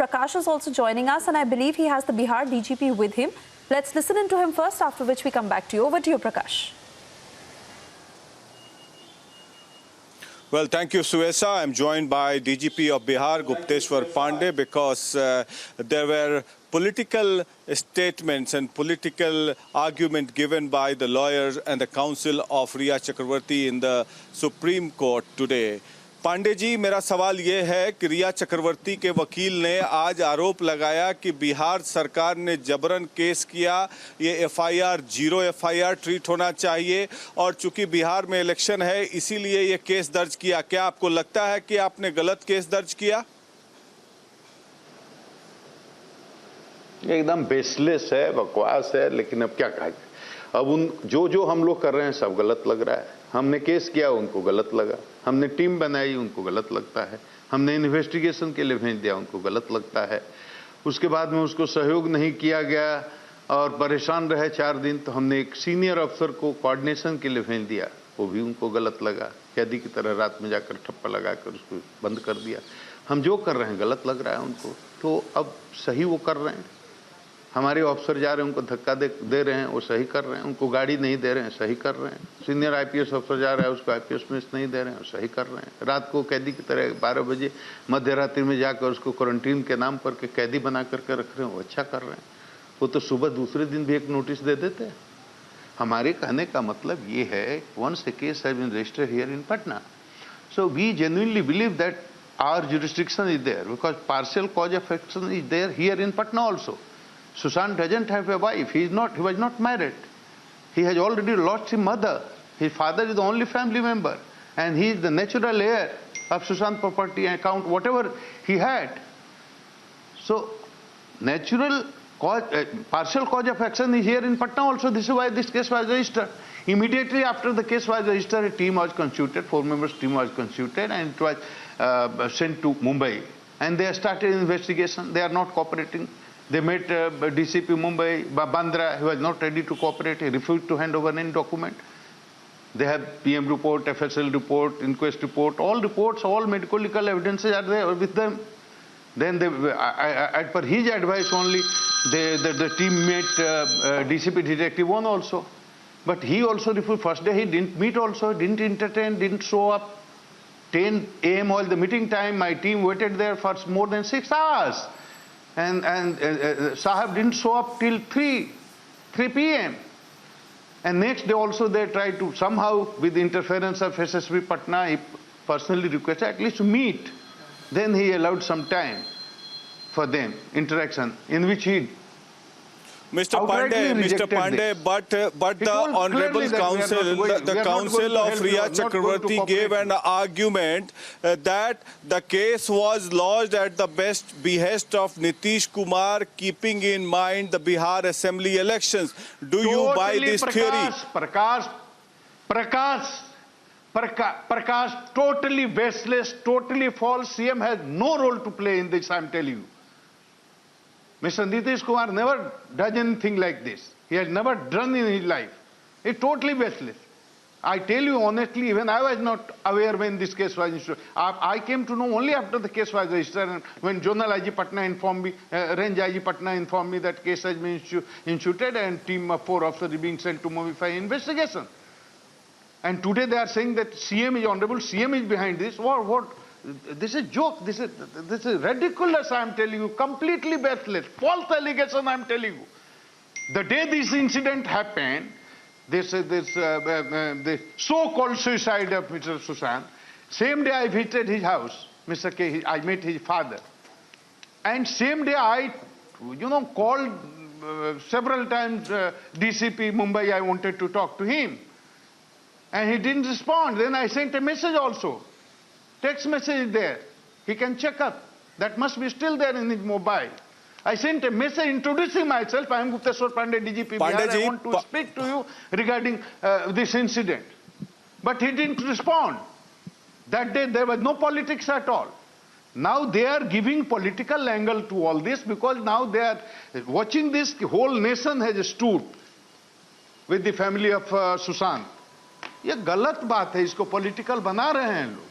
Prakash is also joining us, and I believe he has the Bihar DGP with him. Let's listen in to him first, after which we come back to you. Over to you, Prakash. Well, thank you, Suesa. I'm joined by DGP of Bihar, Gupteshwar Pandey, because there were political statements and political argument given by the lawyers and the counsel of Riya Chakravarti in the Supreme Court today. Pandey ji, मेरा सवाल ये है कि रिया चक्रवर्ती के वकील ने आज आरोप लगाया कि बिहार सरकार ने जबरन केस किया, ये एफआईआर जीरो एफआईआर ट्रीट होना चाहिए और चूंकि बिहार में इलेक्शन है इसीलिए ये केस दर्ज किया। क्या आपको लगता है कि आपने गलत केस दर्ज किया? एकदम बेसलेस है, बकवास है, लेकिन अब क्या कहा जाए। अब उन जो हम लोग कर रहे हैं सब गलत लग रहा है। हमने केस किया, उनको गलत लगा। हमने टीम बनाई, उनको गलत लगता है। हमने इन्वेस्टिगेशन के लिए भेज दिया, उनको गलत लगता है। उसके बाद में उसको सहयोग नहीं किया गया और परेशान रहे 4 दिन, तो हमने एक सीनियर अफसर को कोऑर्डिनेशन के लिए भेज दिया, वो भी उनको गलत लगा। कैदी की तरह रात में जाकर ठप्पा लगाकर उसको बंद कर दिया। हम जो कर रहे हैं गलत लग रहा है उनको, तो अब सही वो कर रहे हैं। हमारे ऑफिसर जा रहे हैं, उनको धक्का दे रहे हैं, वो सही कर रहे हैं। उनको गाड़ी नहीं दे रहे हैं, सही कर रहे हैं। सीनियर आईपीएस अफसर जा रहा है, उसको आईपीएस में नहीं दे रहे हैं, सही कर रहे हैं। रात को कैदी की तरह 12 बजे मध्य रात्रि में जाकर उसको क्वारंटीन के नाम पर के कैदी बना करके रख रहे हैं, वो अच्छा कर रहे हैं। वो तो सुबह दूसरे दिन भी एक नोटिस दे देते हैं। हमारे कहने का मतलब ये है, once the case has been registered here in Patna, so we genuinely believe that our jurisdiction is there, because partial cause of action is there here in Patna also. Sushant doesn't have a wife. He was not married. He has already lost his mother. His father is the only family member, and he is the natural heir of Sushant property account, whatever he had. So, natural cause, partial cause of action is here in Patna also. This is why this case was registered. Immediately after the case was registered, a team was constituted, 4 members team was constituted, and it was sent to Mumbai. And they started investigation. They are not cooperating. They met DCP Mumbai, Bandra. He was not ready to cooperate. He refused to hand over any document. They have PM report, FSL report, inquest report, all reports, all medical legal evidences are there with them. Then they, per his advice only, the team met DCP Detective 1 also. But he also refused. First day he didn't meet also, didn't entertain, didn't show up. 10 a.m. all the meeting time, my team waited there for more than 6 hours. And Sahab didn't show up till 3 p.m. And next day also they tried to somehow, with the interference of SSP Patna, he personally requested at least to meet. Then he allowed some time for them, interaction, in which he Mr. Pandey, but the Honorable Council, the Council of Riya Chakravarti gave an argument that the case was lodged at the behest of Nitish Kumar, keeping in mind the Bihar Assembly elections. Do you buy this theory? Prakash, totally baseless, totally false. CM has no role to play in this, I am telling you. Mr. Nitish Kumar never does anything like this. He has never done in his life. It's totally baseless. I tell you honestly, even I was not aware when this case was registered. I came to know only after the case was registered, and when Zonal IG Patna informed me, Range IG Patna informed me that case has been instituted and team of 4 officers is being sent to Mumbai for investigation. And today they are saying that CM is honorable, CM is behind this. What? This is joke. This is ridiculous. I am telling you, completely baseless, false allegation. I am telling you. The day this incident happened, this so-called suicide of Mr. Sushant. Same day I visited his house, Mr. K. I met his father, and same day I, called several times DCP Mumbai. I wanted to talk to him, and he didn't respond. Then I sent a message also. Text message is there. He can check up. That must be still there in his mobile. I sent a message introducing myself. I am Gupteshwar Pandey, DGP Bihar. I want to speak to you regarding this incident. But he didn't respond. That day there was no politics at all. Now they are giving political angle to all this, because now they are watching this. The whole nation has stood with the family of Sushant. ये गलत बात है, इसको political बना रहे हैं लोग.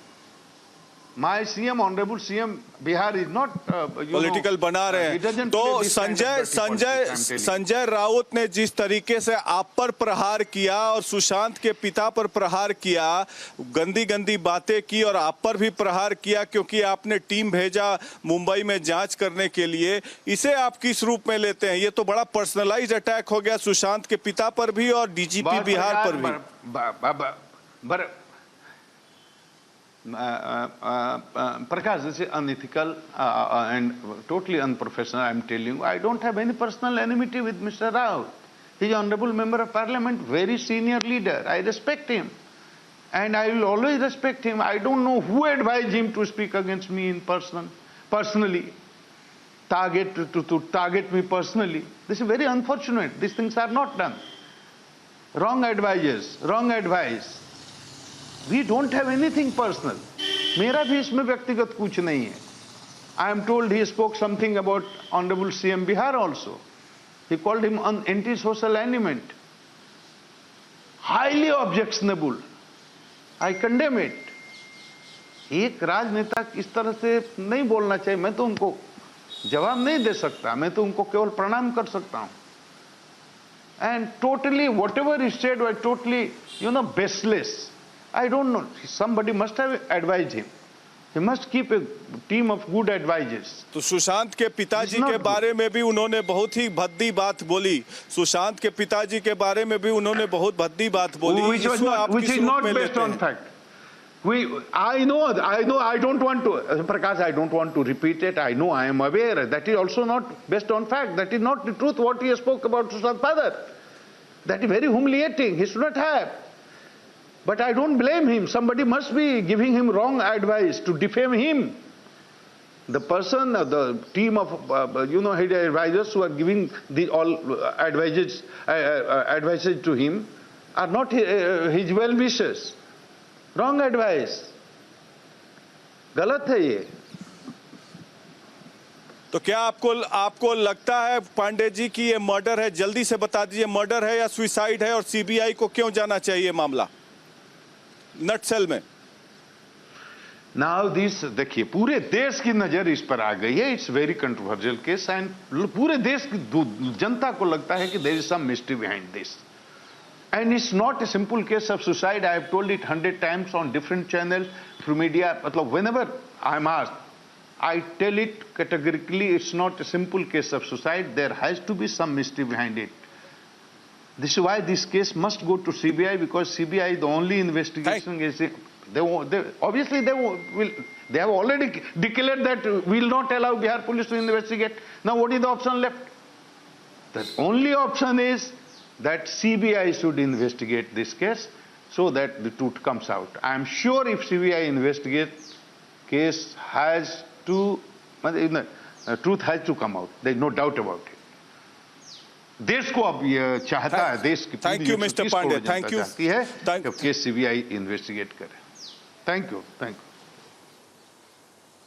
My CM, honorable CM, Bihar is not political बना रहे हैं। तो संजय राउत ने जिस तरीके से आप पर प्रहार किया और सुशांत के पिता पर प्रहार किया, गंदी गंदी बातें की और आप पर भी प्रहार किया क्योंकि आपने टीम भेजा मुंबई में जांच करने के लिए, इसे आप किस रूप में लेते हैं? ये तो बड़ा पर्सनलाइज अटैक हो गया सुशांत के पिता पर भी और डीजीपी बिहार पर भी। Prakash, this is unethical and totally unprofessional. I'm telling you, I don't have any personal enmity with Mr. Rao. He's an honorable member of parliament, very senior leader. I respect him, and I will always respect him. I don't know who advised him to speak against me in personally, to target me personally. This is very unfortunate. These things are not done. Wrong advisors, wrong advice. We don't have anything personal. मेरा भी इसमें व्यक्तिगत कुछ नहीं है. I am told he spoke something about Honorable CM Bihar also. He called him an anti-social element. Highly objectionable. I condemn it. एक राजनेता इस तरह से नहीं बोलना चाहिए. मैं तो उनको जवाब नहीं दे सकता. मैं तो उनको केवल प्रणाम कर सकता हूं. And totally, whatever he said was totally, baseless. I don't know. Somebody must have advised him. He must keep a team of good advisors. तो सुशांत के पिताजी के बारे में भी उन्होंने बहुत ही भद्दी बात बोली। सुशांत के पिताजी के बारे में भी उन्होंने बहुत भद्दी बात बोली। Which is not based on fact. I know. I don't want to, Prakash. I don't want to repeat it. I know. I am aware. That is also not based on fact. That is not the truth. What he spoke about Sushant's father. That is very humiliating. He should not have. But I don't blame him. Somebody must be giving him wrong advice to defame him. The person, the team of, his advisors who are giving all advices to him are not his well-wishers. Wrong advice. गलत है ये. तो क्या आपको लगता है पांडे जी कि ये मर्डर है? जल्दी से बता दीजिए, मर्डर है या सुसाइड है और सीबीआई को क्यों जाना चाहिए मामला नटसेल में? नाउ दिस देखिए, पूरे देश की नजर इस पर आ गई है. It's very controversial case and पूरे देश की जनता को लगता है कि there is some mystery behind this. And it's not a simple case of suicide. I have told it 100 times on different channel through media. मतलब whenever I am asked, I tell it categorically, it's not a simple case of suicide. There has to be some mystery behind it. This is why this case must go to CBI, because CBI is the only investigation. Obviously they have already declared that we will not allow Bihar police to investigate. Now what is the option left? The only option is that CBI should investigate this case so that the truth comes out. I am sure if CBI investigates, case has to, truth has to come out. There is no doubt about it. देश को अब ये चाहता है, देश की thank you mister Pandey, thank you चाहती है कि केस सीबीआई इन्वेस्टिगेट करे. Thank you.